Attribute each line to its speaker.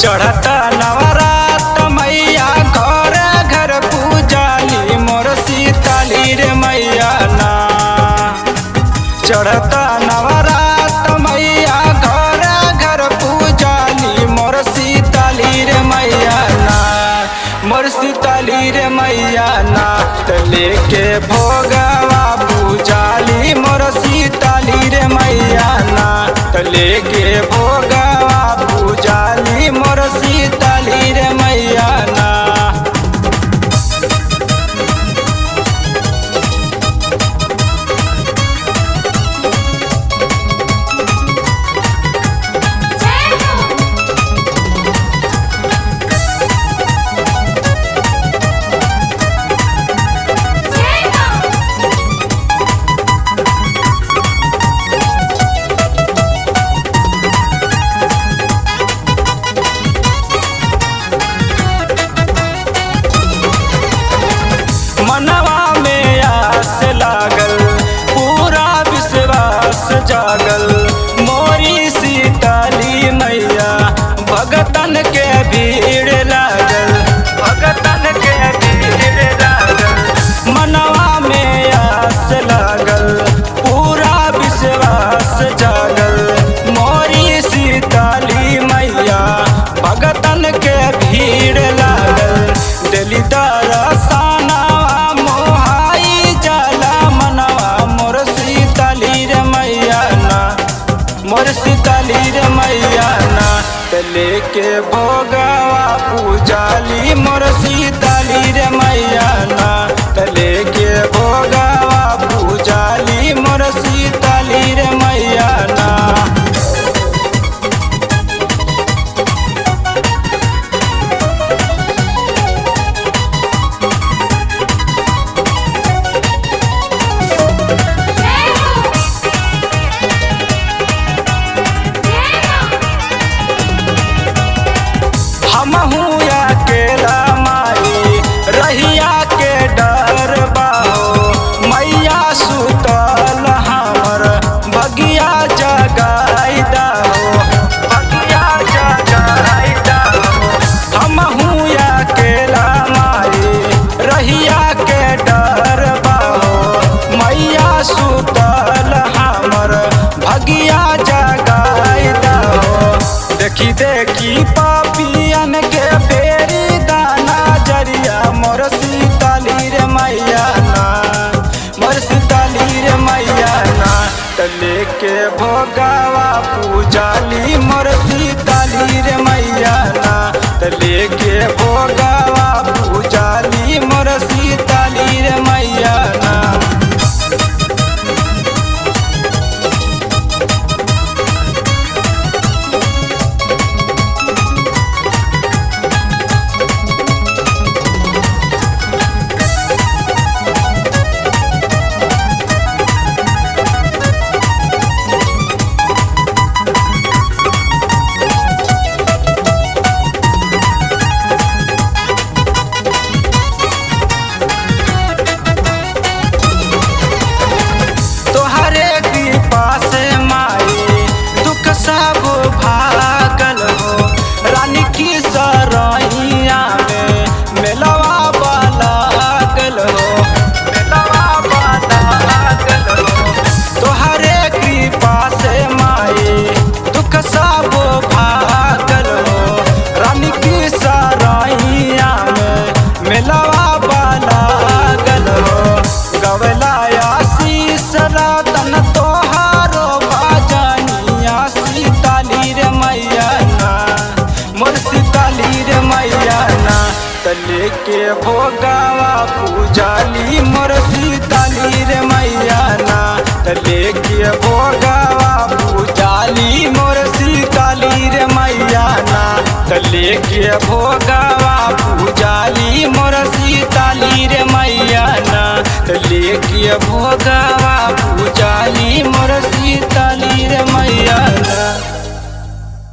Speaker 1: चढ़ता नवरात मैया घर घर पूजाली मोर सीताली रे मैया ना। चढ़ता नवरात मैया घर घर पूजाली मोर सीताली रे मैया ना। मोर सीताली रे मैया ना लेके भोगवा पूजाली मोर सीताली रे मैया ना। लेके भोगवा पूजाली मोर सीताली रे मैया ना। मनवा में आस लागल पूरा विश्वास जागल मोरी सीताली मैया भगतन के भीड़ लागल। भगतन के भीड़ लागल मनवा में आस लागल पूरा विश्वास जागल मोरी सीताली मैया भगतन के भीड़ लागल। दिली दरसाना मोर सीताली रे मैया ना लेके भोगवा पूजाली मोर सीताली रे मैया ना। लेके भोगवा पूजाली मोर सीताली रे मैया ना। हमहू अकेला माई रहिया के डर बाहो मैया सुतल हमर भगिया जगाई दाहो। भगिया जगाई दाहो हमहू अकेला माई रहिया के डर बाहो मैया सुतल हमर भगिया जगाई दाहो। देखी देखी पापियन के बेरी दाना जरिया मोर सीताली रे मैया ना। मोर सीताली रे मैया ना लेके भोगवा पूजाली मोर सीताली रे मैया ना। लेके भोगवा पूजाली मोर सीताली रे मैया ना। सब भागल हो रानी की सरैया में मेलवा लागल हो। मेलवा लागल हो तोहरे कृपा से माई दुख सब भागल हो। रानी की सरैया में मेलवा लागल हो। गवला आशीष रतन तोहारो भजनिया सीताली रे मैया ना। मोर सीताली रे मैया ना लेके भोगवा पूजाली मोर सीताली रे मैया ना। लेके भोगवा पूजाली मोर सीताली रे मैया ना। लेके भोगवा पूजाली मोर सीताली रे मैया ना। लेके भोगवा पूजाली मोर सीता